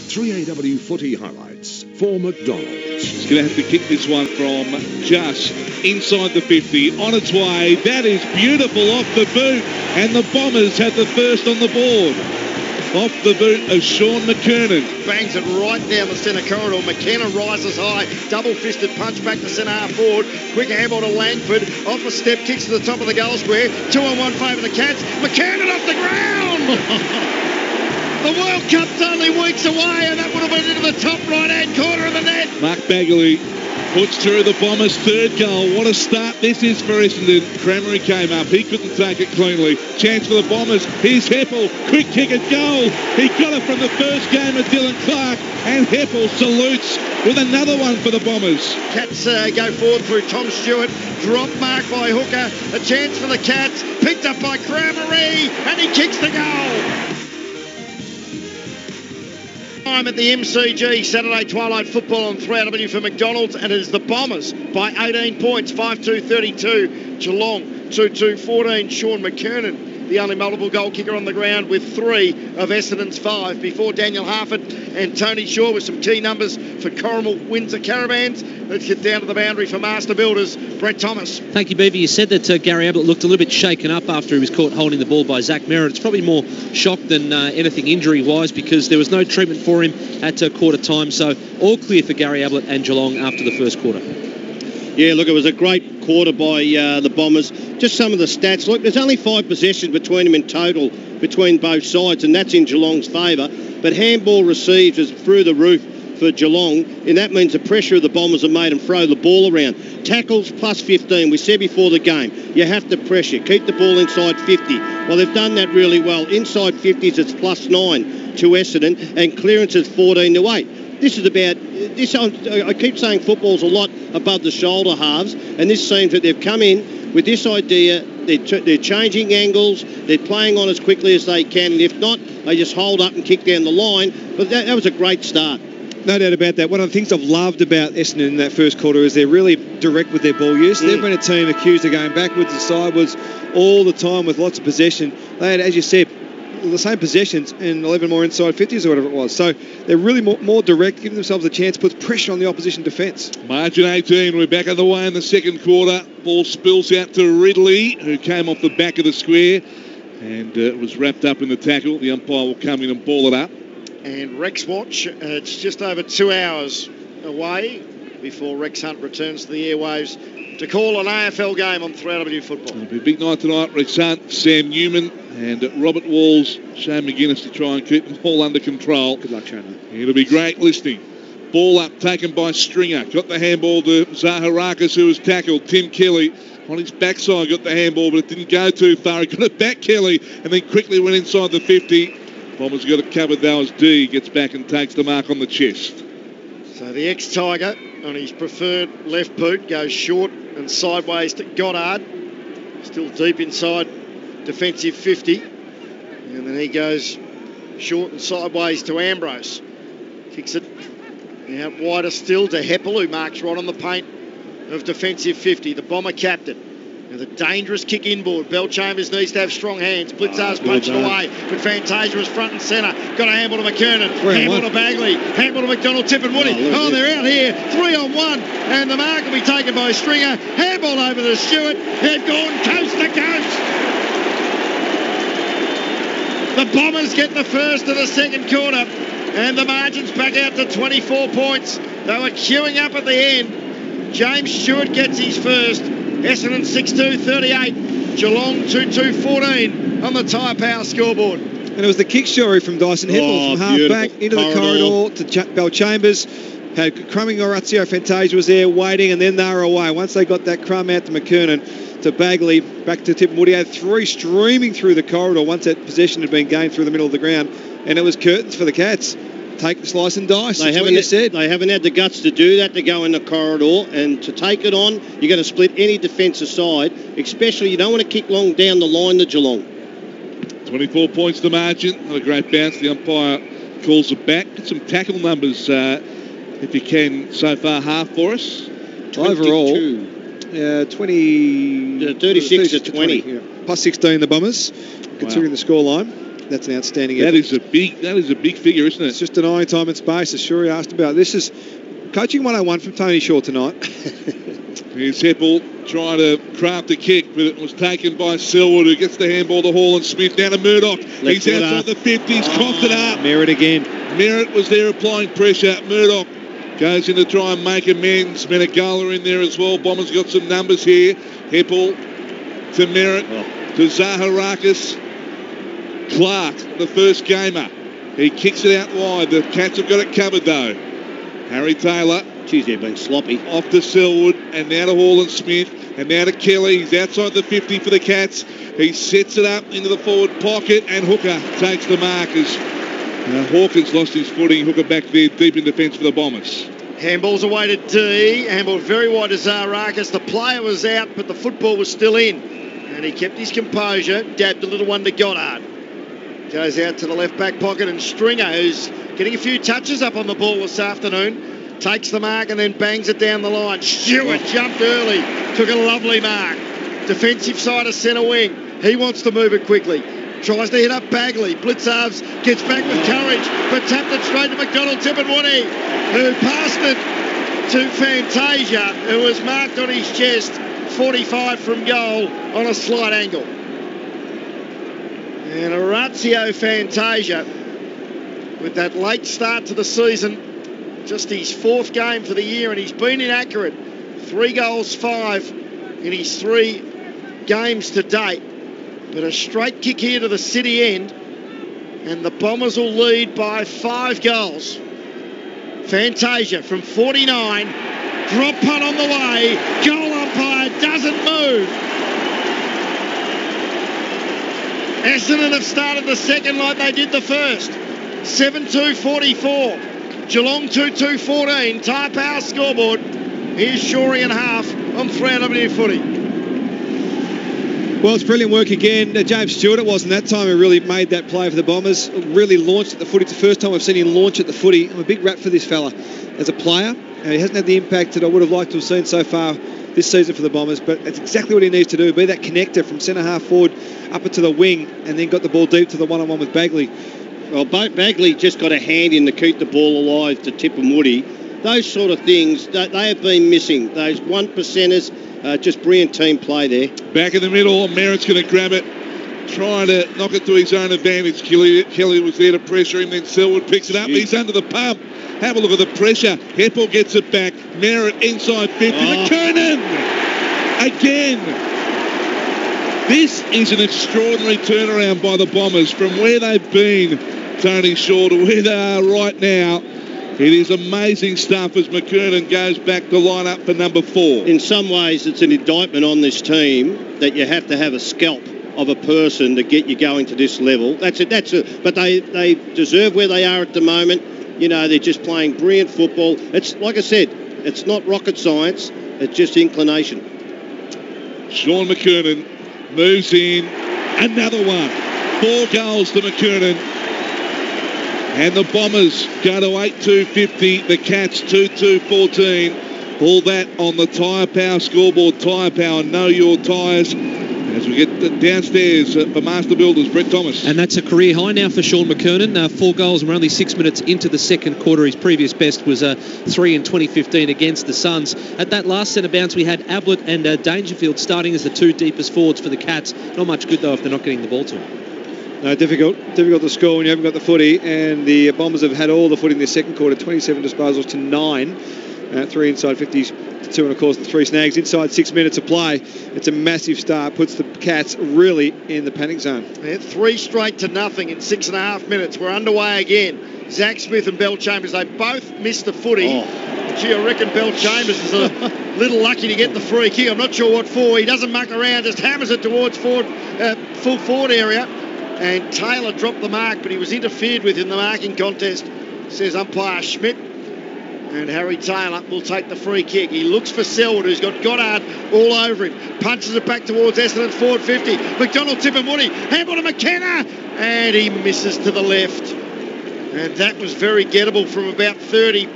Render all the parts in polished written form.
3AW footy highlights for McDonald's. He's going to have to kick this one from just inside the 50, on its way. That is beautiful off the boot, and the Bombers have the first on the board. Off the boot of Sean McKernan. Bangs it right down the centre corridor. McKenna rises high. Double-fisted punch back to centre half forward. Quick handball to Langford. Off a step, kicks to the top of the goal square. 2-on-1 favour the Cats. McKernan off the ground! The World Cup's only weeks away, and that would have been into the top right-hand corner of the net. Mark Bagley puts through the Bombers' third goal. What a start this is for Essendon. Cramery came up. He couldn't take it cleanly. Chance for the Bombers. Here's Heppel. Quick kick and goal. He got it from the first game of Dylan Clark. And Heppel salutes with another one for the Bombers. Cats go forward through Tom Stewart. Drop mark by Hooker. A chance for the Cats. Picked up by Cramery. And he kicks the goal. Time at the MCG, Saturday Twilight Football on 3AW for McDonald's, and it is the Bombers by 18 points, 5-2-32. Geelong 2-2-14. Sean McKernan, the only multiple goal kicker on the ground with 3 of Essendon's 5, before Daniel Harford and Tony Shaw with some key numbers for Corrimal Windsor Caravans. Let's get down to the boundary for Master Builders, Brett Thomas. Thank you, Beaver. You said that Gary Ablett looked a little bit shaken up after he was caught holding the ball by Zach Merritt. It's probably more shock than anything injury-wise, because there was no treatment for him at quarter time. So all clear for Gary Ablett and Geelong after the first quarter. Yeah, look, it was a great quarter by the Bombers. Just some of the stats. Look, there's only 5 possessions between them in total, between both sides, and that's in Geelong's favour. But handball received is through the roof for Geelong, and that means the pressure of the Bombers have made them throw the ball around. Tackles plus 15. We said before the game, you have to pressure. Keep the ball inside 50. Well, they've done that really well. Inside 50s, it's plus 9 to Essendon, and clearances 14-8. This is about this. I keep saying football's a lot above the shoulder halves, and this seems that they've come in with this idea. They're changing angles. They're playing on as quickly as they can, and if not, they just hold up and kick down the line. But that was a great start. No doubt about that. One of the things I've loved about Essendon in that first quarter is they're really direct with their ball use. They've been a team accused of going backwards and sideways all the time with lots of possession. They had, as you said, the same possessions in 11 more inside 50s or whatever it was. So they're really more direct, giving themselves a chance, puts pressure on the opposition defence. Margin 18, we're back on the way in the second quarter. Ball spills out to Ridley, who came off the back of the square and was wrapped up in the tackle. The umpire will come in and ball it up. And Rex Watch, it's just over 2 hours away before Rex Hunt returns to the airwaves to call an AFL game on 3AW Football. It'll be a big night tonight. Rex Hunt, Sam Newman and Robert Walls, Shane McGuinness to try and keep them all under control. Good luck, Shane. It'll be great listening. Ball up, taken by Stringer. Got the handball to Zaharakis, who was tackled. Tim Kelly on his backside got the handball, but it didn't go too far. He got it back, Kelly, and then quickly went inside the 50. Bombers got it covered though as D gets back and takes the mark on the chest. So the ex-Tiger on his preferred left boot goes short and sideways to Goddard. Still deep inside defensive 50. And then he goes short and sideways to Ambrose. Kicks it out wider still to Heppel, who marks right on the paint of defensive 50. The Bomber captain. Now the dangerous kick inboard. Bell Chambers needs to have strong hands. Blitzar's punched away, but Fantasia is front and centre. Got a handball to McKernan. Handball to Bagley. Handball to McDonald, Tip and Woody. They're out here. 3-on-1. And the mark will be taken by Stringer. Handball over to Stewart. They've gone coast to coast. The Bombers get the first of the second quarter. And the margin's back out to 24 points. They were queuing up at the end. James Stewart gets his first. Essendon 6-2-38, Geelong 2-2-14 on the Tyre Power scoreboard. And it was the kick story from Dyson Heppel from half back into the corridor to Bell Chambers. Had Crumming Orazio Fantasia was there waiting, and then they were away. Once they got that crumb out to McKernan, to Bagley, back to Tip and Woody, had 3 streaming through the corridor once that possession had been gained through the middle of the ground, and it was curtains for the Cats. Take the slice and dice. They haven't had the guts to do that, to go in the corridor and to take it on. You're going to split any defence aside, especially you don't want to kick long down the line to Geelong. 24 points the margin. Not a great bounce. The umpire calls it back. Get some tackle numbers, if you can, so far half for us. 22. Overall, 36 to 20. Yeah. Plus 16 the Bombers, considering the scoreline. That's an outstanding That effort. That is a big figure, isn't it? It's just denying time and space, as Shuri asked about. This is coaching 101 from Tony Shaw tonight. Here's Heppel trying to craft a kick, but it was taken by Selwood, who gets the handball to Hall and Smith. Down to Murdoch. He's outside the 50s, coughed it up. Merritt again. Merritt was there applying pressure. Murdoch goes in to try and make amends. Menegola in there as well. Bombers got some numbers here. Heppel to Merritt to Zaharakis. Clark, the first gamer. He kicks it out wide. The Cats have got it covered though. Harry Taylor. Geez, they've been sloppy. Off to Selwood, and now to Hall and Smith, and now to Kelly. He's outside the 50 for the Cats. He sets it up into the forward pocket, and Hooker takes the mark as Hawkins lost his footing. Hooker back there deep in defence for the Bombers. Handball's away to D. Handball very wide to Zaharakis. The player was out, but the football was still in. And he kept his composure, dabbed a little one to Goddard. Goes out to the left back pocket, and Stringer, who's getting a few touches up on the ball this afternoon, takes the mark and then bangs it down the line. Stewart jumped early, took a lovely mark. Defensive side of centre wing. He wants to move it quickly. Tries to hit up Bagley. Blitzarves gets back with courage, but tapped it straight to McDonald Tipperwoody, who passed it to Fantasia, who was marked on his chest, 45 from goal on a slight angle. And Orazio Fantasia, with that late start to the season, just his 4th game for the year, and he's been inaccurate. 3 goals, 5 in his 3 games to date. But a straight kick here to the city end, and the Bombers will lead by 5 goals. Fantasia from 49, drop punt on the way, goal umpire doesn't move. Essendon have started the second like they did the first. 7-2-44. Geelong 2-2-14. Tyre Power scoreboard. Here's Shorey and half on 300-metre footy. Well, it's brilliant work again. James Stewart, it wasn't that time he really made that play for the Bombers. Really launched at the footy. It's the first time I've seen him launch at the footy. I'm a big rap for this fella as a player. He hasn't had the impact that I would have liked to have seen so far this season for the Bombers, but it's exactly what he needs to do. Be that connector from centre half forward up into the wing, and then got the ball deep to the one-on-one with Bagley. Well, Bagley just got a hand in to keep the ball alive to Tip and Woody. Those sort of things, they have been missing. Those 1%ers, just brilliant team play there. Back in the middle, Merritt's going to grab it, trying to knock it to his own advantage. Kelly was there to pressure him, then Selwood picks it up. He's under the pump. Have a look at the pressure. Heppel gets it back. Merritt inside 50. McKernan! Again! This is an extraordinary turnaround by the Bombers from where they've been, Tony Shaw, to where they are right now. It is amazing stuff as McKernan goes back to line up for number 4. In some ways, it's an indictment on this team that you have to have a scalp of a person to get you going to this level. That's it. But they deserve where they are at the moment. You know, they're just playing brilliant football. It's like I said, it's not rocket science. It's just inclination. Sean McKernan moves in. Another one. 4 goals to McKernan. And the Bombers go to 8-2-50. The Cats 2-2-14. All that on the Tyre Power scoreboard. Tyre Power, know your tyres. As we get downstairs for Master Builders, Brett Thomas. And that's a career high now for Sean McKernan. 4 goals and we're only 6 minutes into the second quarter. His previous best was 3 in 2015 against the Suns. At that last centre bounce, we had Ablett and Dangerfield starting as the 2 deepest forwards for the Cats. Not much good, though, if they're not getting the ball to them. No, difficult to score when you haven't got the footy. And the Bombers have had all the footy in the second quarter, 27 disposals to 9. 3 inside 50s to 2, and of course the 3 snags inside 6 minutes of play. It's a massive start, puts the Cats really in the panic zone. Yeah, 3 straight to nothing in 6.5 minutes. We're underway again. Zach Smith and Bell Chambers, they both missed the footy. Gee, I reckon Bell Chambers is a little lucky to get the free kick. I'm not sure what for. He doesn't muck around, just hammers it towards full forward area. And Taylor dropped the mark, but he was interfered with in the marking contest, says umpire Schmidt. And Harry Taylor will take the free kick. He looks for Selwood, who's got Goddard all over him. Punches it back towards Essendon, forward 50. McDonald, Tip and Woody. Handball to McKenna. And he misses to the left. And that was very gettable from about 30,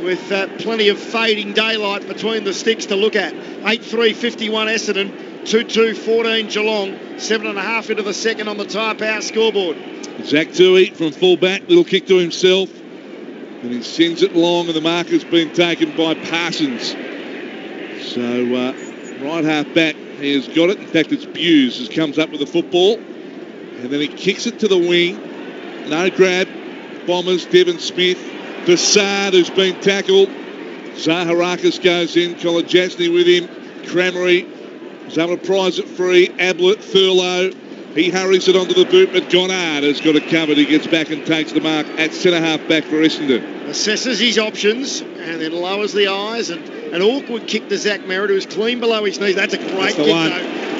with plenty of fading daylight between the sticks to look at. 8-3-51 Essendon. 2-2-14 Geelong. 7.5 into the second on the Tyre Power scoreboard. Zach Toohey from full-back, little kick to himself. And he sends it long, and the marker's been taken by Parsons. So, right half back, he has got it. In fact, it's Buse who comes up with the football. And then he kicks it to the wing. No grab. Bombers, Devon Smith. Fassad, who's been tackled. Zaharakis goes in. Kolodjasny with him. Cramery is able to prize it free. Ablett, Thurlow. He hurries it onto the boot, but Goddard has got it covered. He gets back and takes the mark at centre-half back for Essendon. Assesses his options and then lowers the eyes. And an awkward kick to Zach Merritt, who's clean below his knees. That's a great kick, though.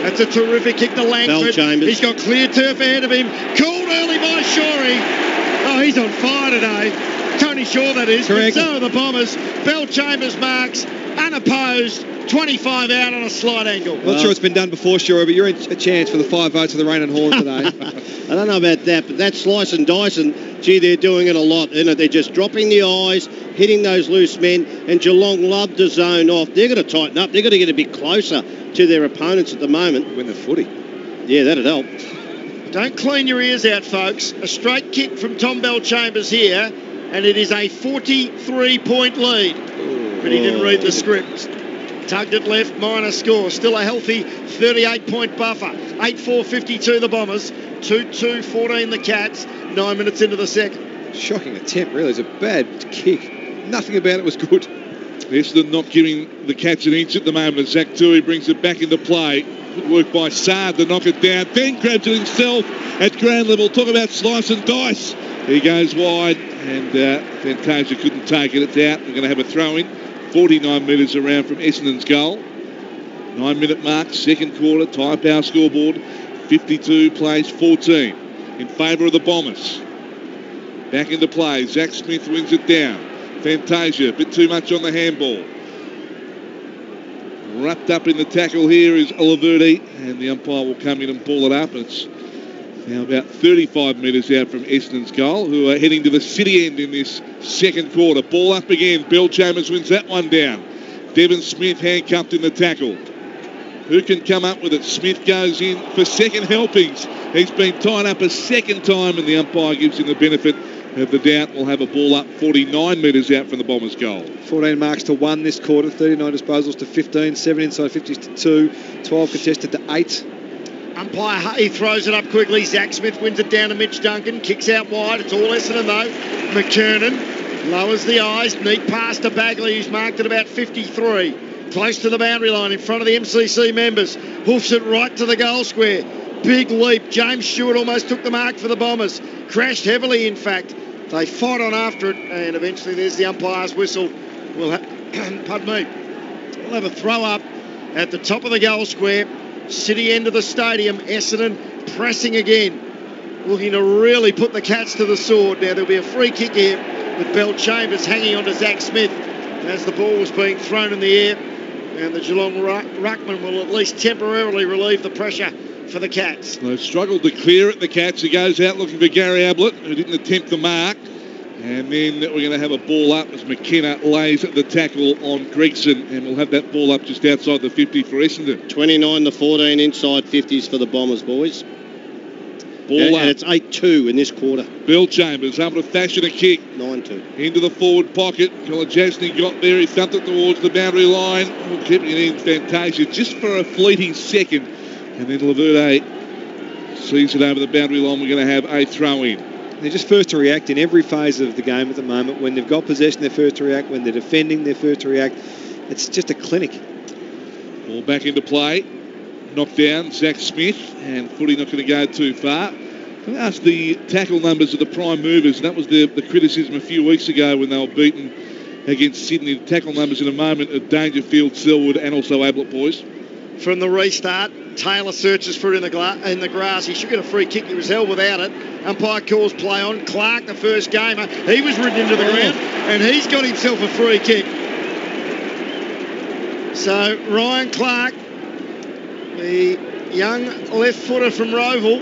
That's a terrific kick to Langford. He's got clear turf ahead of him. Called early by Shorey. Oh, he's on fire today. Tony Shaw, that is. Correct. So are the Bombers. Bell Chambers marks, unopposed. 25 out on a slight angle. Not sure it's been done before, Shore, but you're in a chance for the 5 votes of the Rain and Horn today. I don't know about that, but that slice and dice, and gee, they're doing it a lot. You know, they're just dropping the eyes, hitting those loose men, and Geelong love to zone off. They're going to tighten up. They're going to get a bit closer to their opponents at the moment. Win the footy. Yeah, that'd help. Don't clean your ears out, folks. A straight kick from Tom Bell Chambers here, and it is a 43-point lead. But he didn't read the script. Tugged it left, minor score. Still a healthy 38-point buffer. 8-4-52 the Bombers. 2-2-14 the Cats. 9 minutes into the second. Shocking attempt, really. It's a bad kick. Nothing about it was good. Essendon not giving the Cats an inch at the moment. Zach Toohey brings it back into play. Good work by Saad to knock it down. Ben grabs it himself at ground level. Talk about slice and dice. He goes wide, and Fantasia couldn't take it. It's out. We're going to have a throw-in. 49 metres around from Essendon's goal. 9-minute mark, second quarter. Tyre Power scoreboard. 52 plays 14 in favour of the Bombers. Back into play. Zach Smith wins it down. Fantasia, a bit too much on the handball. Wrapped up in the tackle here is Oliverti, and the umpire will come in and pull it up. It's now about 35 metres out from Essendon's goal, who are heading to the city end in this second quarter. Ball up again. Bell Chambers wins that one down. Devon Smith handcuffed in the tackle. Who can come up with it? Smith goes in for second helpings. He's been tied up a second time, and the umpire gives him the benefit of the doubt. We'll have a ball up 49 metres out from the Bombers' goal. 14 marks to 1 this quarter, 39 disposals to 15, 7 inside 50s to 2, 12 contested to 8. Umpire Hay throws it up quickly. Zach Smith wins it down to Mitch Duncan. Kicks out wide. It's all Essendon though. McKernan lowers the eyes. Neat pass to Bagley, who's marked at about 53. Close to the boundary line in front of the MCC members. Hoofs it right to the goal square. Big leap. James Stewart almost took the mark for the Bombers. Crashed heavily, in fact. They fight on after it, and eventually there's the umpire's whistle. We'll have, pardon me. We'll have a throw up at the top of the goal square. City end of the stadium. Essendon pressing again, looking to really put the Cats to the sword. Now there'll be a free kick here with Bell Chambers hanging on to Zach Smith as the ball was being thrown in the air, and the Geelong ruckman will at least temporarily relieve the pressure for the Cats. They've struggled to clear it, the Cats. He goes out looking for Gary Ablett, who didn't attempt the mark. And then we're going to have a ball up as McKenna lays the tackle on Gregson, and we'll have that ball up just outside the 50 for Essendon. 29-14 inside 50s for the Bombers, boys. Ball up. And it's 8-2 in this quarter. Bell Chambers able to fashion a kick. 9-2. Into the forward pocket. Kolodjasny got there. He thumped it towards the boundary line. Keeping it in Fantasia just for a fleeting second. And then Laverde sees it over the boundary line. We're going to have a throw-in. They're just first to react in every phase of the game at the moment. When they've got possession, they're first to react. When they're defending, they're first to react. It's just a clinic. Ball back into play. Knocked down, Zach Smith, and footy not going to go too far. Can I ask the tackle numbers of the prime movers? That was the criticism a few weeks ago when they were beaten against Sydney. The tackle numbers in a moment of Dangerfield, Selwood, and also Ablett, boys. From the restart, Taylor searches for it in the grass. He should get a free kick. He was held without it. Umpire calls play on. Clark, the first gamer, he was ridden into the ground, and he's got himself a free kick. So Ryan Clark, the young left footer from Roval,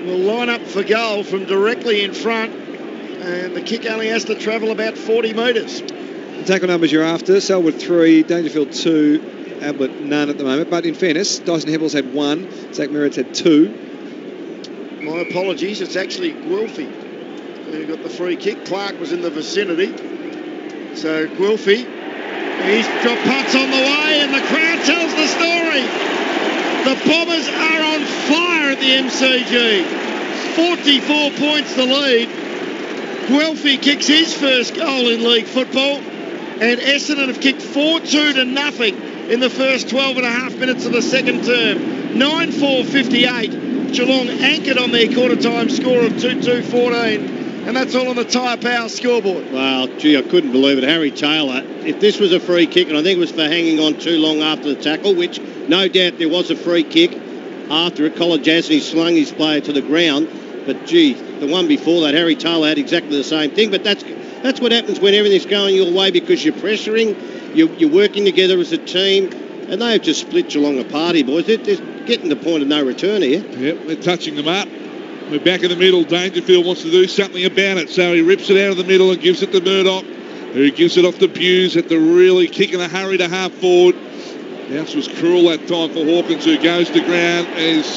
will line up for goal from directly in front, and the kick only has to travel about 40 metres. The tackle numbers you're after: Selwood 3, Dangerfield 2, Ablett none at the moment. But in fairness, Dyson Heppell's had 1. Zach Merritt's had 2. My apologies. It's actually Guelphy who got the free kick. Clark was in the vicinity. So Guelphy, he's got punts on the way, and the crowd tells the story. The Bombers are on fire at the MCG. 44 points the lead. Guelphy kicks his first goal in league football, and Essendon have kicked 4-2 to nothing in the first 12 and a half minutes of the second term. 9-4-58. Geelong anchored on their quarter-time score of 2-2-14. And that's all on the Tyre Power scoreboard. Well, gee, I couldn't believe it. Harry Taylor, if this was a free kick, and I think it was for hanging on too long after the tackle, which no doubt there was a free kick after it. Kolodjasny slung his player to the ground. But, gee, the one before that, Harry Taylor had exactly the same thing. But that's what happens when everything's going your way, because you're pressuring, you're working together as a team, and they have just split Geelong apart here, boys. They're getting to the point of no return here. Yep, they're touching them up. We're back in the middle. Dangerfield wants to do something about it, so he rips it out of the middle and gives it to Murdoch, who gives it off to Buse at the really kick in a hurry to half forward. Bounce was cruel that time for Hawkins, who goes to ground. Is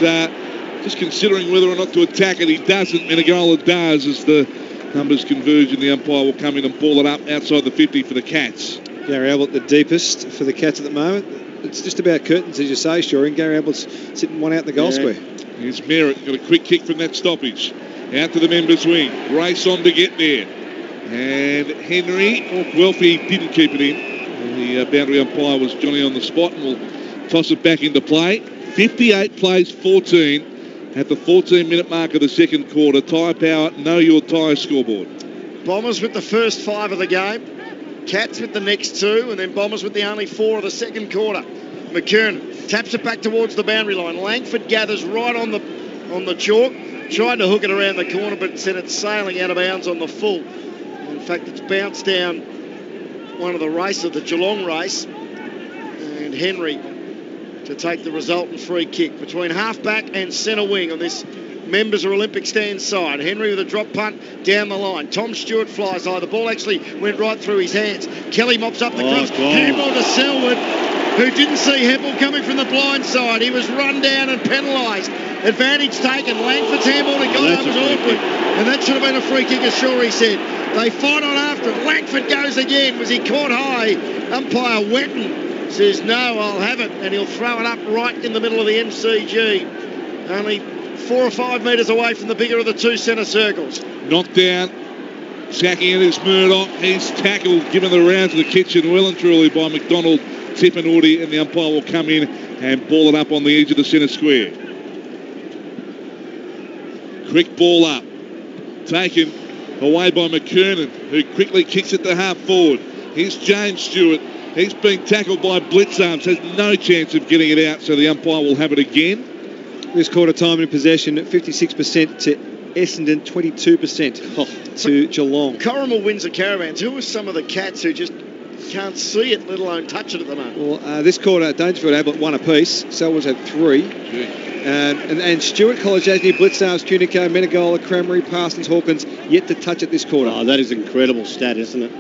just considering whether or not to attack it. He doesn't. Menegola does, as the numbers converge, and the umpire will come in and ball it up outside the 50 for the Cats. Gary Ablett the deepest for the Cats at the moment. It's just about curtains, as you say, Shore, and Gary Ablett's sitting one out in the goal square. Here's Merritt, got a quick kick from that stoppage. Out to the members' wing. Race on to get there. And Henry, Guelphy didn't keep it in. And the boundary umpire was Johnny on the spot, and will toss it back into play. 58 plays 14 at the 14-minute mark of the second quarter. Tyre Power, know your tyre scoreboard. Bombers with the first 5 of the game. Cats with the next 2, and then Bombers with the only 4 of the second quarter. McKernan taps it back towards the boundary line. Langford gathers right on the chalk. Tried to hook it around the corner, but sent it sailing out of bounds on the full. In fact, it's bounced down one of the race of the Geelong race. And Henry to take the resultant free kick between half-back and centre wing on this Members or Olympic stand side. Henry with a drop punt down the line. Tom Stewart flies high. The ball actually went right through his hands. Kelly mops up the cross. Handball to Selwood, who didn't see Heppell coming from the blind side. He was run down and penalised. Advantage taken. Langford's handball to God was awkward. And that should have been a free kick, as Shorey said. They fight on after it. Langford goes again. Was he caught high? Umpire Wetton says, no, I'll have it. And he'll throw it up right in the middle of the MCG. Only 4 or 5 metres away from the bigger of the 2 centre circles. Knocked down. Sacking it is Murdoch. He's tackled, given the round to the kitchen well and truly by McDonald, Tip and Woody, and the umpire will come in and ball it up on the edge of the centre square. Quick ball up. Taken away by McKernan, who quickly kicks it to half forward. Here's James Stewart. He's been tackled by Blitzarms, has no chance of getting it out, so the umpire will have it again. This quarter time in possession at 56% to Essendon, 22% to Geelong. Corrimal wins the Caravans. Who are some of the Cats who just can't see it, let alone touch it at the moment? Well, this quarter, Dangerfield Ablett 1 apiece. Selwood's had 3. And Stewart, Kolodjasny, Blitzarms, Tunico, Menegola, Cranberry, Parsons, Hawkins yet to touch it this quarter. Oh, that is incredible stat, isn't it?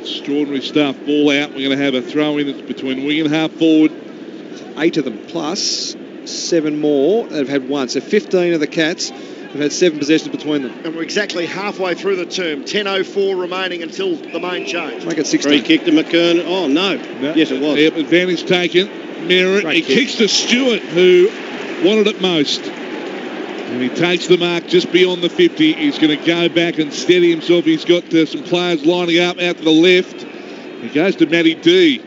Extraordinary stuff. Ball out. We're going to have a throw in. It's between wing and half forward. 8 of them, plus 7 more that have had 1. So 15 of the Cats have had 7 possessions between them. And we're exactly halfway through the term. 10:04 remaining until the main change. Make it 16. Free kick to McKernan. Oh, no. Yes, it was. Yep, advantage taken. Merritt. He kicks to Stewart, who wanted it most. And he takes the mark just beyond the 50. He's going to go back and steady himself. He's got some players lining up out to the left. He goes to Matty D,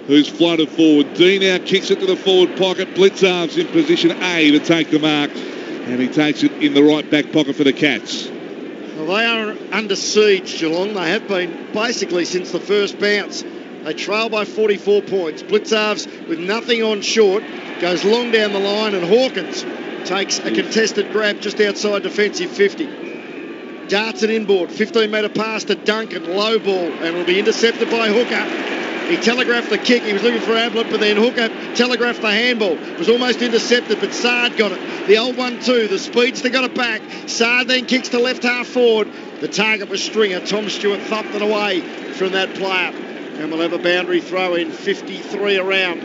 who's floated forward. D now kicks it to the forward pocket. Blitzarms in position A to take the mark. And he takes it in the right back pocket for the Cats. Well, they are under siege, Geelong. They have been basically since the first bounce. They trail by 44 points. Blitzarms with nothing on short goes long down the line, and Hawkins takes a contested grab just outside defensive 50. Darts it inboard. 15-metre pass to Duncan. Low ball, and will be intercepted by Hooker. He telegraphed the kick. He was looking for Ablett, but then Hooker telegraphed the handball. It was almost intercepted, but Sard got it. The old 1-2. The speedster got it back. Sard then kicks to left half forward. The target was Stringer. Tom Stewart thumped it away from that player. And we'll have a boundary throw in. 53 around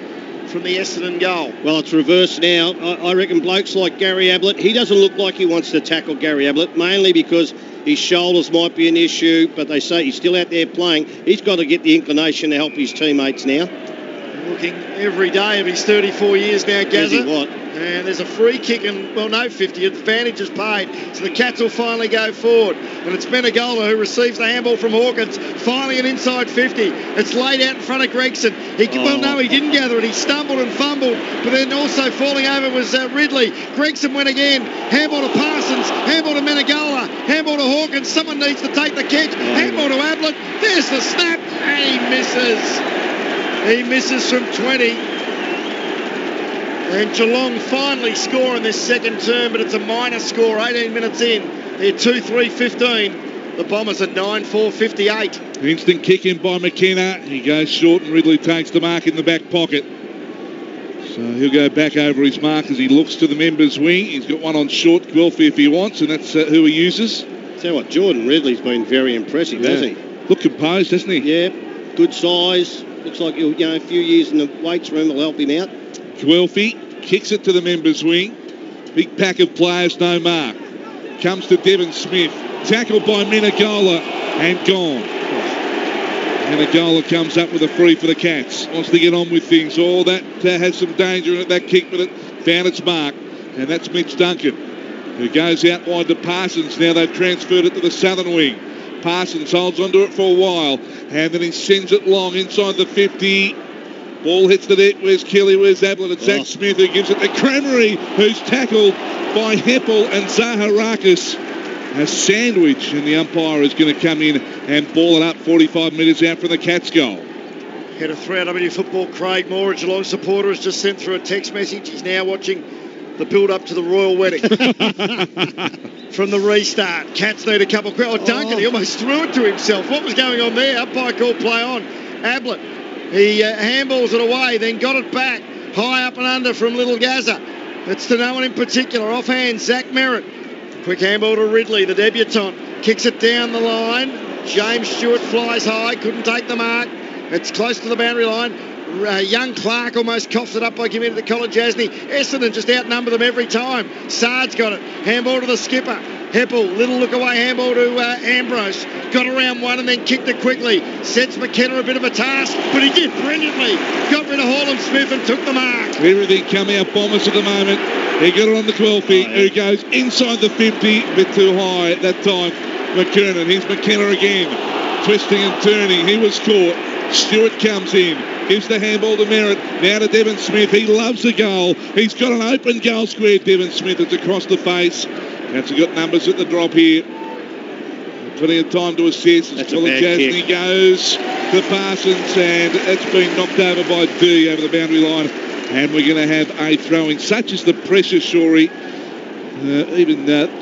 from the Essendon goal. Well, it's reversed now. I reckon blokes like Gary Ablett, he doesn't look like he wants to tackle Gary Ablett, mainly because his shoulders might be an issue, but they say he's still out there playing. He's got to get the inclination to help his teammates now. Looking every day of his 34 years now, Gazza. Is he what? And there's a free kick, and, well, no 50. Advantage is paid. So the Cats will finally go forward. And it's Menegola who receives the handball from Hawkins. Finally an inside 50. It's laid out in front of Gregson. Well, no, he didn't gather it. He stumbled and fumbled. But then also falling over was Ridley. Gregson went again. Handball to Parsons. Handball to Menegola. Handball to Hawkins. Someone needs to take the kick. Handball to Ablett. There's the snap. And he misses. He misses from 20. And Geelong finally score in this second term, but it's a minor score, 18 minutes in. They're 2-3-15. The Bombers are 9-4-58. Instant kick in by McKenna. He goes short and Ridley takes the mark in the back pocket. So he'll go back over his mark as he looks to the members' wing. He's got one on short Guelphy if he wants, and that's who he uses. Tell you what, Jordan Ridley's been very impressive, hasn't he? Look composed, hasn't he? Yeah, good size. Looks like a few years in the weights room will help him out. Guelphy kicks it to the members' wing. Big pack of players, no mark. Comes to Devon Smith. Tackled by Menegola and gone. Menegola comes up with a free for the Cats. Wants to get on with things. Oh, that has some danger in it, that kick, but it found its mark. And that's Mitch Duncan, who goes out wide to Parsons. Now they've transferred it to the southern wing. Parsons holds onto it for a while, and then he sends it long inside the 50. Ball hits the net. Where's Kelly? Where's Ablett? It's Zach Smith who gives it to Cranmery, who's tackled by Heppel and Zaharakis. A sandwich, and the umpire is going to come in and ball it up 45 metres out from the Cats' goal. Head of 3RW Football, Craig Moore, a Geelong supporter, has just sent through a text message. He's now watching the build-up to the royal wedding. From the restart. Cats need a couple. Duncan, he almost threw it to himself. What was going on there? Umpire called play on. Ablett, he handballs it away, then got it back. High up and under from Little Gazza. It's to no one in particular. Offhand, Zach Merritt. Quick handball to Ridley, the debutant. Kicks it down the line. James Stewart flies high, couldn't take the mark. It's close to the boundary line. Young Clark almost coughs it up by giving it to Colin Jasny. Essendon just outnumber them every time. Sard's got it. Handball to the skipper. Heppel, little look away handball to Ambrose. Got around one and then kicked it quickly. Sets McKenna a bit of a task, but he did brilliantly. Got rid of Hall Smith and took the mark. Everything coming out Bombers at the moment. He got it on the Guelphy, who goes inside the 50, a bit too high at that time. McKernan, here's McKenna again. Twisting and turning, he was caught. Stewart comes in, gives the handball to Merritt, now to Devon Smith. He loves the goal. He's got an open goal square, Devon Smith. It's across the face. Cats have got numbers at the drop here. Plenty of time to assist. As Colin Jasny goes to Parsons, and it's been knocked over by D over the boundary line. And we're going to have a throw-in. Such is the pressure, Shorey.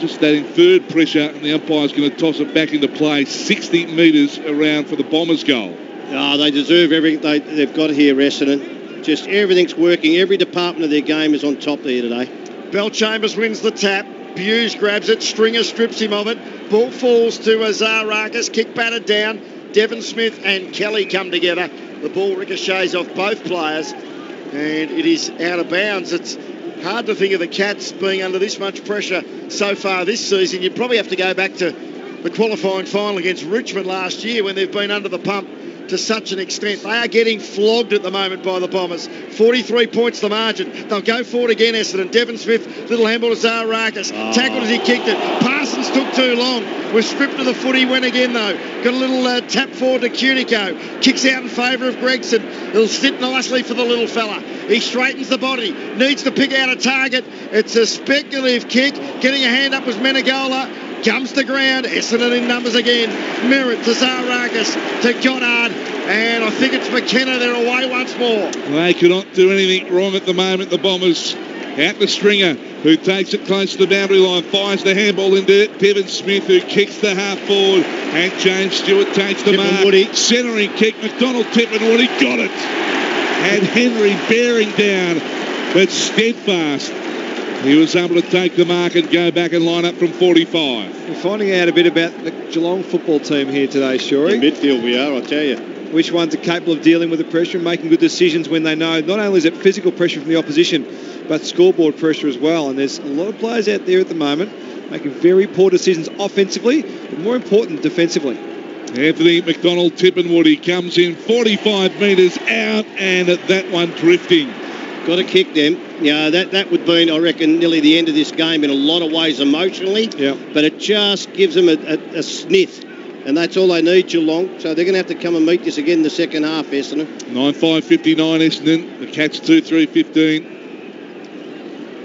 Just that inferred pressure, and the umpire's going to toss it back into play 60 metres around for the Bombers' goal. Oh, they deserve everything they've got here, Essendon. Just everything's working. Every department of their game is on top there today. Bell Chambers wins the tap. Hughes grabs it. Stringer strips him of it. Ball falls to Zaharakis. Kick batted down. Devon Smith and Kelly come together. The ball ricochets off both players, and it is out of bounds. It's hard to think of the Cats being under this much pressure so far this season. You'd probably have to go back to the qualifying final against Richmond last year when they've been under the pump to such an extent. They are getting flogged at the moment by the Bombers. 43 points the margin. They'll go forward again, Essendon. Devon Smith, little handball to Zaharakis. Tackled as he kicked it. Parsons took too long. Was stripped to the foot. He went again, though. Got a little tap forward to Cunico. Kicks out in favour of Gregson. He'll sit nicely for the little fella. He straightens the body. Needs to pick out a target. It's a speculative kick. Getting a hand up was Menegola. Comes to ground. Essendon in numbers again. Merritt to Zaharakis to Goddard. And I think it's McKenna. They're away once more. They cannot do anything wrong at the moment, the Bombers. Out to Stringer, who takes it close to the boundary line. Fires the handball into Devon Smith, who kicks the half forward. And James Stewart takes the mark. Centering kick. McDonald Tippin Woody got it. And Henry bearing down, but steadfast. He was able to take the mark and go back and line up from 45. We're finding out a bit about the Geelong football team here today, Shorey. In midfield we are, I tell you. which ones are capable of dealing with the pressure and making good decisions when they know not only is it physical pressure from the opposition, but scoreboard pressure as well. And there's a lot of players out there at the moment making very poor decisions offensively, but more important, defensively. Anthony McDonald-Tippenwood comes in 45 metres out, and that one drifting. Got to kick them. Yeah, that would be, I reckon, nearly the end of this game in a lot of ways emotionally. Yeah. But it just gives them a sniff. And that's all they need, Geelong. So they're going to have to come and meet this again in the second half, Essendon. 9-5-59 Essendon. The Cats 2-3-15.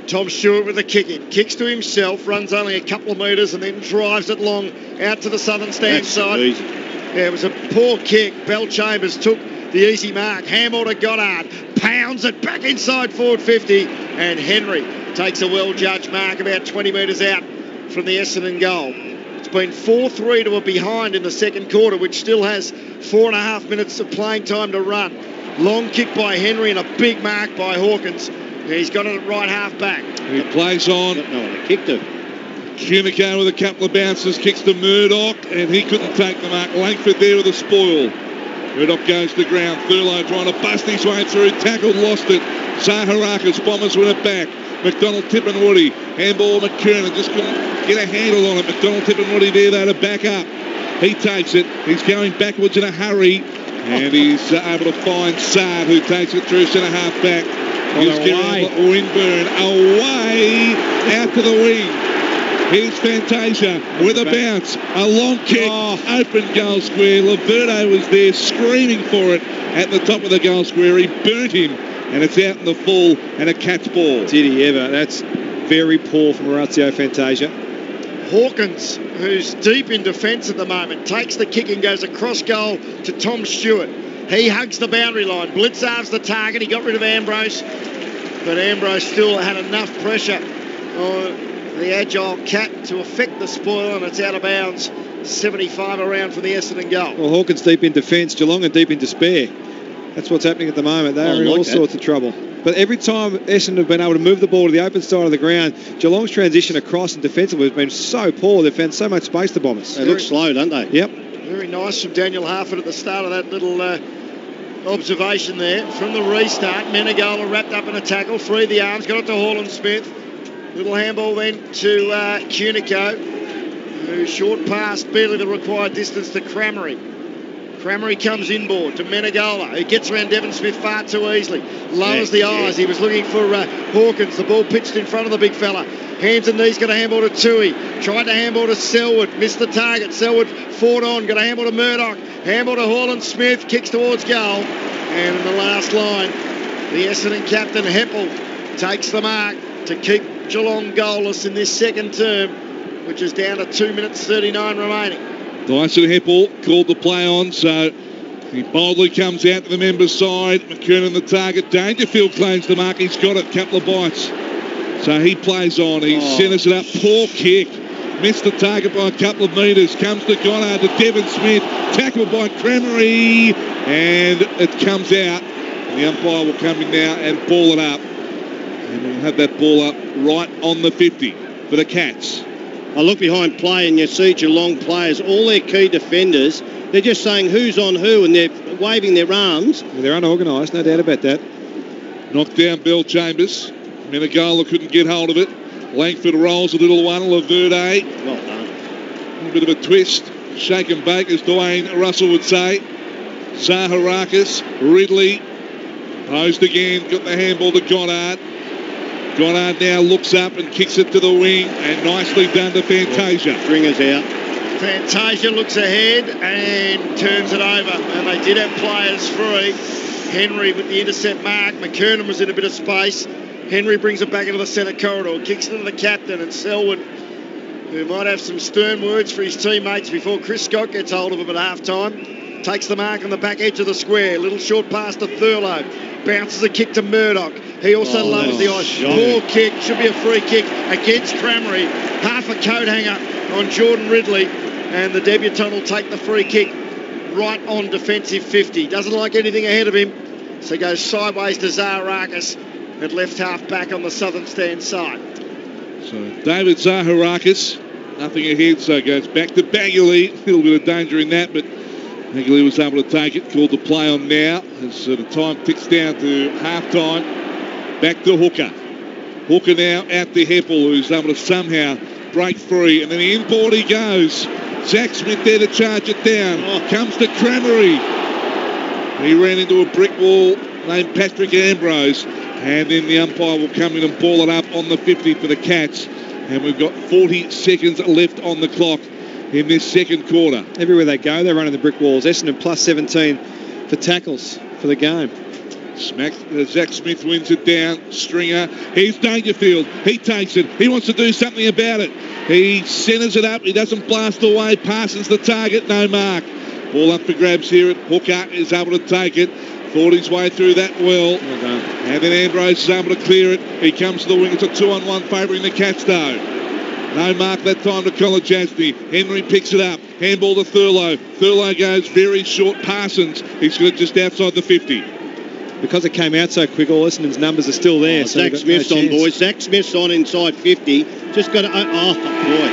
Tom Stewart with the kick-in. Kicks to himself, runs only a couple of metres and then drives it long out to the southern stand side. Easy. Yeah, it was a poor kick. Bell Chambers took the easy mark. Handball to Goddard. Pounds it back inside forward 50. And Henry takes a well-judged mark about 20 metres out from the Essendon goal. It's been 4-3 to a behind in the second quarter, which still has 4.5 minutes of playing time to run. Long kick by Henry and a big mark by Hawkins. He's got it at right half back. He plays on. No one kicked him. Cunico with a couple of bounces, kicks to Murdoch, and he couldn't take the mark. Langford there with a spoil. Murdoch goes to the ground. Thurlow trying to bust his way through. Tackled, lost it. Zaharakis, Bombers win it back. McDonald-Tippenwoody, handball McKernan, just couldn't get a handle on it. McDonald-Tippenwoody there though to back up. He takes it. He's going backwards in a hurry, and he's able to find Saad, who takes it through centre half back. He's giving Winburn away out to the wing. Here's Fantasia with a bounce, a long kick, open goal square. Laverde was there screaming for it at the top of the goal square. He burnt him, and it's out in the full and a Cats ball. Did he ever? That's very poor from Orazio Fantasia. Hawkins, who's deep in defence at the moment, takes the kick and goes across goal to Tom Stewart. He hugs the boundary line. Blitzarv's the target. He got rid of Ambrose, but Ambrose still had enough pressure on the agile Cat to affect the spoil, and it's out of bounds. 75 around from the Essendon goal. Well, Hawkins deep in defence, Geelong are deep in despair. That's what's happening at the moment. They are in all sorts of trouble. But every time Essendon have been able to move the ball to the open side of the ground, Geelong's transition across and defensively has been so poor. They've found so much space, the Bombers. They look slow, don't they? Yep. Very nice from Daniel Harford at the start of that little observation there. From the restart, Menegola wrapped up in a tackle, freed the arms, got it to Haaland Smith. Little handball then to Cunico, who short pass, barely the required distance to Cramery. Cramery comes inboard to Menegola, who gets around Devon Smith far too easily. Lowers the eyes. He was looking for Hawkins. The ball pitched in front of the big fella. Hands and knees, got a handball to Tui. Tried to handball to Selwood. Missed the target. Selwood fought on. Got a handball to Murdoch. Handball to Haaland Smith. Kicks towards goal. And in the last line, the Essendon captain, Heppel, takes the mark to keep Geelong goalless in this second term, which is down to 2 minutes 39 remaining. Dyson Heppel called the play on, so he boldly comes out to the members' side. McKernan the target. Dangerfield claims the mark. He's got it. Couple of bites. So he plays on. He centres it up. Poor kick. Missed the target by a couple of metres. Comes to Goddard to Devon Smith. Tackled by Cramery. And it comes out. And the umpire will come in now and ball it up. And we'll have that ball up right on the 50 for the Cats. I look behind play and you see Geelong players, all their key defenders, they're just saying who's on who and they're waving their arms. Well, they're unorganised, no doubt about that. Knocked down Bell Chambers. Menegola couldn't get hold of it. Langford rolls a little one. Laverde. Well done. A little bit of a twist. Shake and bake, as Dwayne Russell would say. Zaharakis. Ridley. Posed again. Got the handball to Goddard. Goddard now looks up and kicks it to the wing, and nicely done to Fantasia. Stringer's out. Fantasia looks ahead and turns it over, and they did have players free. Henry with the intercept mark. McKernan was in a bit of space. Henry brings it back into the centre corridor, kicks it to the captain, and Selwood, who might have some stern words for his teammates before Chris Scott gets hold of him at half-time, takes the mark on the back edge of the square. Little short pass to Thurlow. Bounces a kick to Murdoch. He also lowers the eyes. Poor kick. Should be a free kick against Cramery. Half a coat hanger on Jordan Ridley. And the debutant will take the free kick right on defensive 50. Doesn't like anything ahead of him. So goes sideways to Zaharakis at left half back on the southern stand side. So David Zaharakis, nothing ahead, so goes back to Bagley. A little bit of danger in that, but Hagley was able to take it, called the play on now as the time ticks down to half-time. Back to Hooker. Hooker now out to Heppel, who's able to somehow break free, and then the inboard he goes. Zach Smith there to charge it down. Comes to Cramery. He ran into a brick wall named Patrick Ambrose, and then the umpire will come in and ball it up on the 50 for the Cats, and we've got 40 seconds left on the clock in this second quarter. Everywhere they go, they're running the brick walls. Essendon plus 17 for tackles for the game. Zach Smith wins it down. Stringer. Here's Dangerfield. He takes it. He wants to do something about it. He centres it up. He doesn't blast away. Passes the target. No mark. Ball up for grabs here. Hooker is able to take it. Fought his way through that well. And then Ambrose is able to clear it. He comes to the wing. It's a 2-on-1 favouring the Cats though. No mark that time to Colin Jasny. Henry picks it up. Handball to Thurlow. Thurlow goes very short. Parsons. He's got it just outside the 50. Because it came out so quick, all Essendon's numbers are still there. So Zach Smith's on, boys. Zach Smith's on inside 50. Just got to... Oh, boy.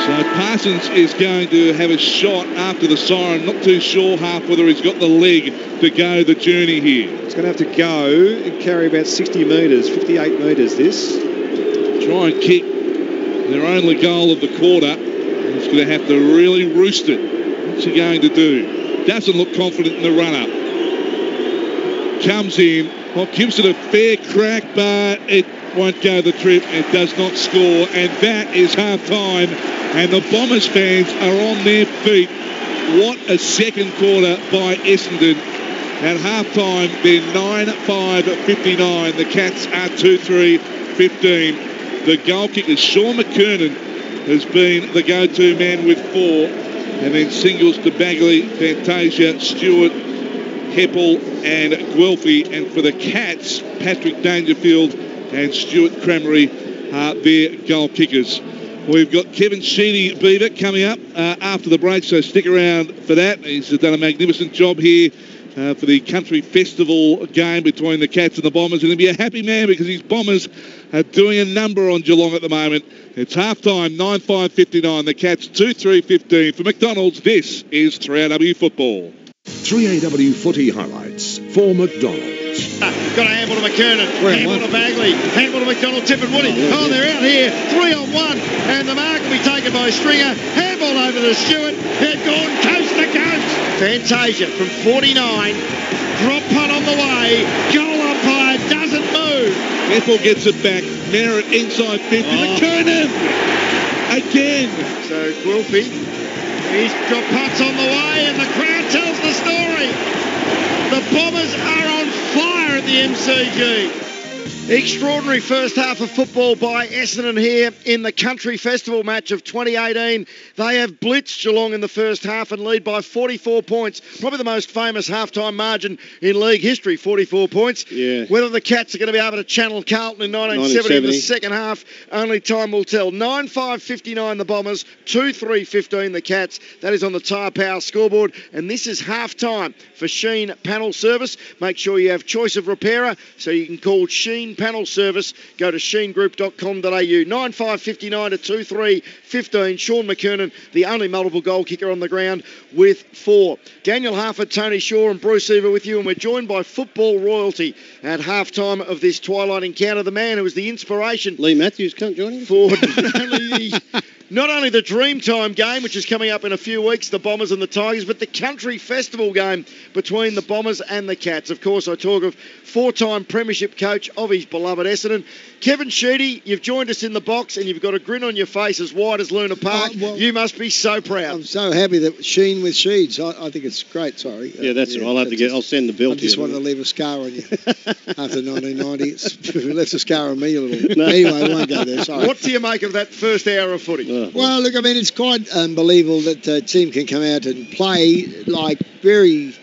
So Parsons is going to have a shot after the siren. Not too sure half whether he's got the leg to go the journey here. It's going to have to go and carry about 60 metres, 58 metres this. Try and kick their only goal of the quarter. He's going to have to really roost it. What's he going to do? Doesn't look confident in the run-up. Comes in, gives it a fair crack, but it won't go the trip. It does not score, and that is half-time, and the Bombers fans are on their feet. What a second quarter by Essendon. At half-time, they're 9-5-59. The Cats are 2-3-15. The goal kicker, Sean McKernan, has been the go-to man with 4, and then singles to Bagley, Fantasia, Stewart, Heppel and Guelphy, and for the Cats, Patrick Dangerfield and Stuart Cramery are their goal kickers. We've got Kevin Sheedy Beaver coming up after the break, so stick around for that. He's done a magnificent job here for the Country Festival game between the Cats and the Bombers, and he'll be a happy man because his Bombers are doing a number on Geelong at the moment. It's half-time, 9-5-59. The Cats 2-3-15. For McDonald's, this is 3AW Football. 3AW footy highlights for McDonald's. Got a handball to McKernan, handball to Bagley, handball to McDonald, Tip and Woody. Oh, they're out here, 3-on-1, and the mark will be taken by Stringer. Handball over to Stewart. They're gone coast to coast. Fantasia from 49. Drop punt on the way. Goal umpire doesn't move. Heppel gets it back. Merritt inside 50. McKernan again. So Guelphy. He's got punts on the way, and the crowd tells the story. The Bombers are on fire at the MCG. Extraordinary first half of football by Essendon here in the Country Festival match of 2018. They have blitzed Geelong in the first half and lead by 44 points. Probably the most famous halftime margin in league history, 44 points. Yeah. Whether the Cats are going to be able to channel Carlton in 1970 in the second half, only time will tell. 9-5-59 the Bombers, 2-3-15 the Cats. That is on the Tyre Power scoreboard. And this is half-time for Sheen Panel Service. Make sure you have choice of repairer, so you can call Sheen Panel Service. Go to sheengroup.com.au. 9-5-59 to 2-3-15. Sean McKernan, the only multiple goal kicker on the ground with 4. Daniel Harford, Tony Shaw and Bruce Eva with you, and we're joined by football royalty at half-time of this twilight encounter. The man who was the inspiration... Lee Matthews can't join us. For not only the Dreamtime game, which is coming up in a few weeks, the Bombers and the Tigers, but the Country Festival game between the Bombers and the Cats. Of course, I talk of 4-time premiership coach of his beloved Essendon. Kevin Sheedy, you've joined us in the box and you've got a grin on your face as wide as Luna Park. You must be so proud. I'm so happy that Sheen with Sheeds. I think it's great, sorry. Yeah, that's right. I'll send the bill to you. I just wanted to leave a scar on you after 1990. It left a scar on me a little. Anyway, I won't go there, sorry. What do you make of that first hour of footy? Well, look, I mean, it's quite unbelievable that a team can come out and play like very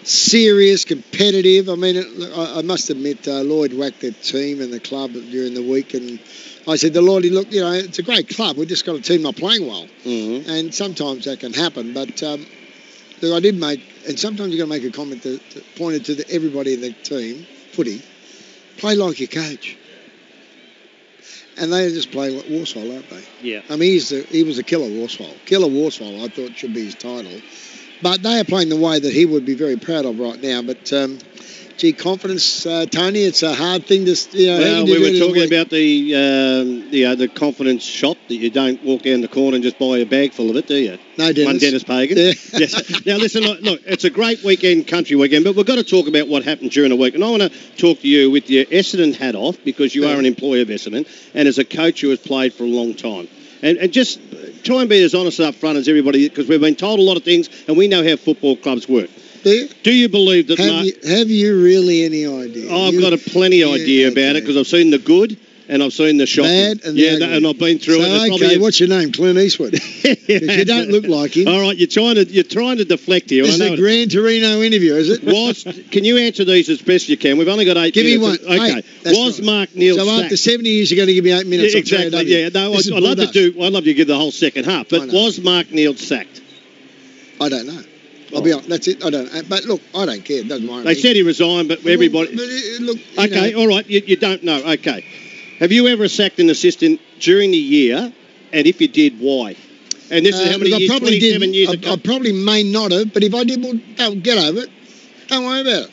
serious, competitive. I mean, I must admit, Lloyd whacked the team and the club during the week, and I said to Lloyd, look, you know, it's a great club. We've just got a team not playing well. Mm-hmm. And sometimes that can happen. But look, I did make, and sometimes you've got to make a comment that pointed to everybody in the team, footy, play like your coach. And they just play Warswell, aren't they? Yeah. I mean, he was a killer Warswell. Killer Warswell, I thought, should be his title. But they are playing the way that he would be very proud of right now. But, confidence, Tony, it's a hard thing to, Well, we were talking about the confidence shop that you don't walk down the corner and just buy a bag full of it, do you? No, Dennis. One Dennis Pagan. Yeah. Yes. Now, listen, look, it's a great weekend, country weekend, but we've got to talk about what happened during the week. And I want to talk to you with your Essendon hat off, because you are an employee of Essendon, and as a coach who has played for a long time. And just try and be as honest up front as everybody, because we've been told a lot of things, and we know how football clubs work. Do you believe that... Have you really any idea? I've got a plenty idea about it, because I've seen the good and I've seen the shocking. Bad and the ugly. And I've been through it. Okay, what's your name? Clint Eastwood. Because you don't look like him. All right, you're trying to deflect here. This is a Gran Torino interview, is it? Can you answer these as best you can? We've only got 8 minutes. Give me one. Okay. Was right. Mark Neal sacked? So after 70 years, you're going to give me 8 minutes? Yeah, exactly. Yeah. No, I'd love to give the whole second half. But was Mark Neal sacked? I don't know. I'll be honest. That's it. I don't know. But look, I don't care. It doesn't mind. They said he resigned, but everybody... Look, okay, all right. You don't know. Okay. Have you ever sacked an assistant during the year? And if you did, why? And this is how many years? 27 years ago? I probably may not have, but if I did, well, get over it. Don't worry about it.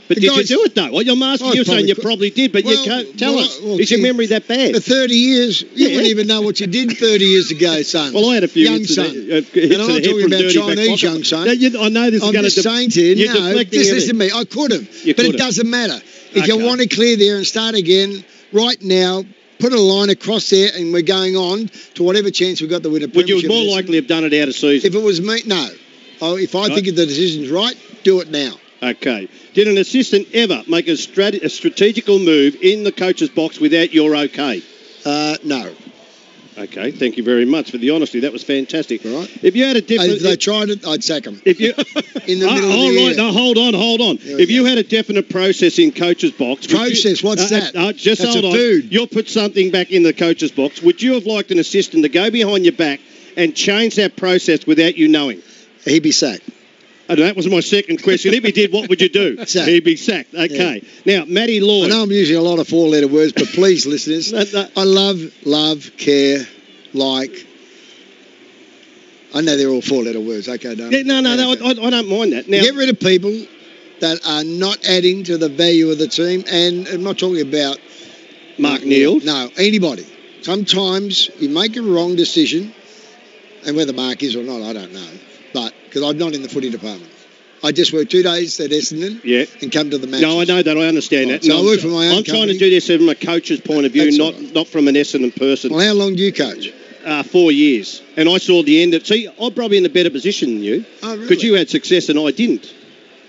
But did you do it, though? Well, you're asking, you're saying you probably did, but you can't tell us. Is your memory that bad? For 30 years, you wouldn't even know what you did 30 years ago, son. Well, I had a few young son. And I'm talking about Chinese young son. I know this is going to... I'm just saying to you, no, just listen to me. I could have, but it doesn't matter. If you want to clear there and start again, right now, put a line across there and we're going on to whatever chance we've got to win a premiership. Would you more likely have done it out of season? If it was me, no. If I think the decision's right, do it now. Okay. Did an assistant ever make a strategical move in the coach's box without your okay? No. Okay, thank you very much for the honesty. That was fantastic. All right. If you had a different... If they tried it, I'd sack them. If you... in the middle of the year. No, hold on. If you had a definite process in coach's box... What's that? Just That's hold on. Food. You'll put something back in the coach's box. Would you have liked an assistant to go behind your back and change that process without you knowing? He'd be sacked. Oh, that was my second question. If he did, what would you do? Sacked. He'd be sacked. Okay. Yeah. Now, Matty Lloyd... I know I'm using a lot of four-letter words, but please, listeners, I love, care, like... I know they're all four-letter words. Okay, don't I don't mind that. Now, get rid of people that are not adding to the value of the team, and I'm not talking about... Mark Neal? No, anybody. Sometimes you make a wrong decision, and whether Mark is or not, I don't know. But, because I'm not in the footy department. I just worked 2 days at Essendon and come to the match. No, I know that. I understand that. So I work for my own I'm trying to do this from a coach's point of view, not from an Essendon person. Well, how long do you coach? 4 years. And I saw the end of... See, I'm probably in a better position than you. Oh, really? Because you had success and I didn't.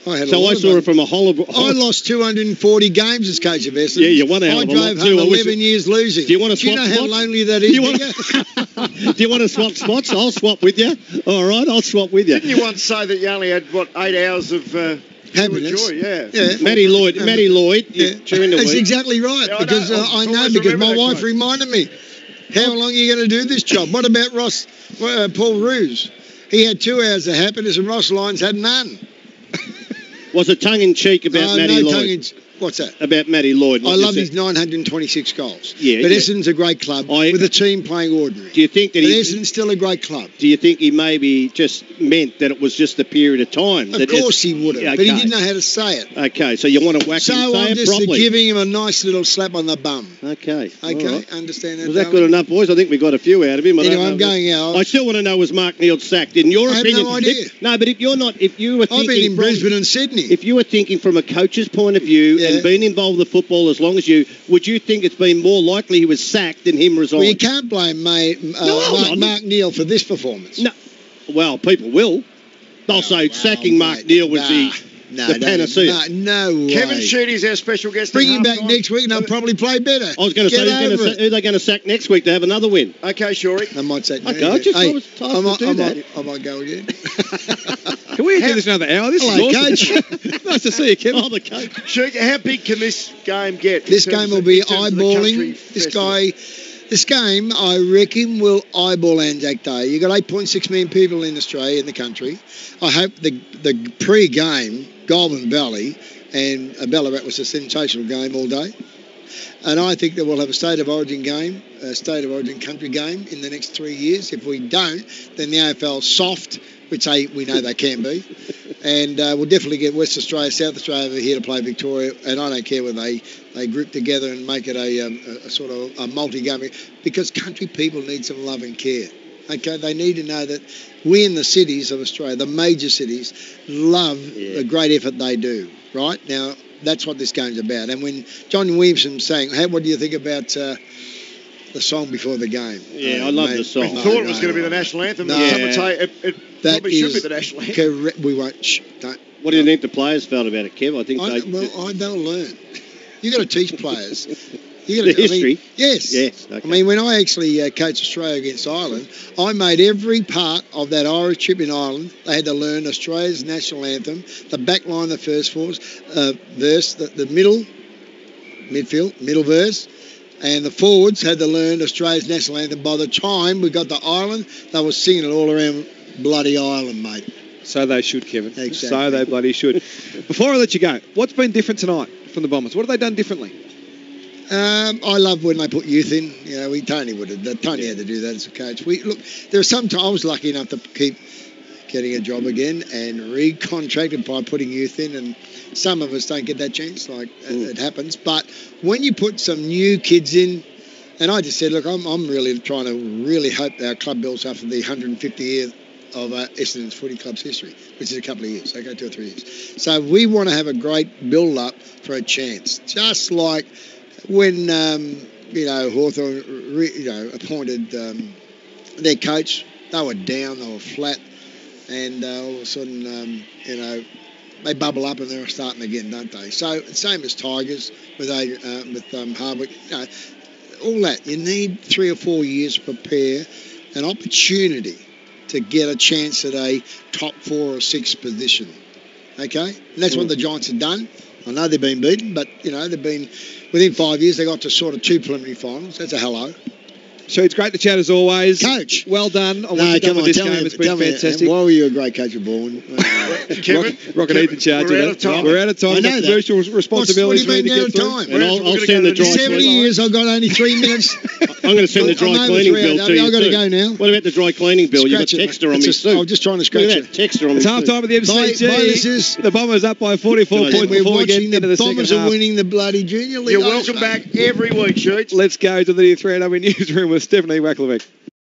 I saw it from a whole... I lost 240 games as coach of Essendon. Yeah, you won a hell of a lot I drove home 11 years losing. Do you want to swap spots? spots? How lonely that is? Do you want to swap spots? I'll swap with you. All right, I'll swap with you. Didn't you once say that you only had, 8 hours of... happiness? Joy, yeah. Matty Lloyd, during the That's week. exactly right, because I know because my wife reminded me. How long are you going to do this job? What about Paul Roos? He had 2 hours of happiness and Ross Lyons had none. Was it tongue-in-cheek about Matty Lloyd? What's that? About Matty Lloyd. I love his 926 goals. Yeah, but Essendon's a great club with a team playing ordinary. Do you think that Essendon's still a great club. Do you think he maybe just meant that it was just a period of time? Of course he would have, but he didn't know how to say it. Okay, so you want to whack him, say it properly. So I'm just giving him a nice little slap on the bum. Okay. Right. Understand that? Was that good enough, boys? I think we got a few out of him. Anyway, I'm going out. I still want to know, was Mark Neal sacked? In your opinion? I have no idea. No, but if you were thinking... I've been in Brisbane and Sydney. If you were thinking from a coach's point of view and being involved with football as long as you, would you think it's been more likely he was sacked than him resigning? Well, you can't blame Mark Neal for this performance. No. Well, people will. They'll say sacking Mark Neal was the panacea. No way. Kevin Sheedy's our special guest. Bring him back next week and they'll probably play better. I was going to say, who are they going to sack next week to have another win? Okay, Shorey. I might sack next week. I might go again. Can we do this another hour? This is awesome. Coach. Nice to see you, Kevin. Oh, the coach. Shuka, how big can this game get? This game will be eyeballing. This game, I reckon, will eyeball Anzac Day. You've got 8.6 million people in Australia, in the country. I hope the pre-game, Golden Valley, and Ballarat was a sensational game all day. And I think that we'll have a State of Origin game, a State of Origin country game in the next 3 years. If we don't, then the AFL soft, which we know they can be. And we'll definitely get West Australia, South Australia over here to play Victoria. And I don't care whether they group together and make it a sort of a multi-game, because country people need some love and care. Okay, they need to know that we in the cities of Australia, the major cities, love the great effort they do. Right now, that's what this game's about. And when John Williamson saying, "Hey, what do you think about the song before the game?" Yeah, I love the song. I thought it was going to be the national anthem. No. Some would say it probably should be the national anthem. Correct. We won't. Don't. What do you think the players felt about it, Kev? I think they'll learn. You got to teach players. The history? Yes. Okay. I mean, when I actually coached Australia against Ireland, I made every part of that Irish trip in Ireland. They had to learn Australia's national anthem, the back line, the first verse, the middle verse, and the forwards had to learn Australia's national anthem. By the time we got to Ireland, they were singing it all around bloody Ireland, mate. So they should, Kevin. Exactly. So they bloody should. Before I let you go, what's been different tonight from the Bombers? What have they done differently? I love when they put youth in. You know, Tony had to do that as a coach. There are some times I was lucky enough to keep getting a job again and recontracted by putting youth in, and some of us don't get that chance, it happens. But when you put some new kids in, and I just said, look, I'm really trying to really hope our club builds up for the 150 year of Essendon's footy club's history, which is a couple of years, 2 or 3 years. So we want to have a great build-up for a chance, just like when Hawthorn appointed their coach. They were down, they were flat, and all of a sudden they bubble up and they're starting again, don't they? So same as Tigers with Hardwick, all that. You need 3 or 4 years to prepare an opportunity to get a chance at a top 4 or 6 position. Okay, and that's what the Giants have done. I know they've been beaten, but they've been within 5 years. They got to sort of 2 preliminary finals. That's a hello. So it's great to chat as always. Coach. Well done on what you've done with this game. It's been fantastic. Why were you a great coach of Bourne? Kevin, Rock and Ethan in charge. We're out of time. I know that. Commercial responsibilities. What do you mean out of time? And I'll send the dry 70 years, I've got only 3 minutes. I'm going to send the dry cleaning bill to you. I've got to go now. What about the dry cleaning bill? You've got Texter on me soon. I'm just trying to scratch it. Texter on me It's half time of the MCG. The Bombers up by 44 points before we get into the second half. Bombers are winning the bloody junior league. You're welcome back every week, Shoots. Let's go to the 3AW newsroom with Stephanie Wacklevick.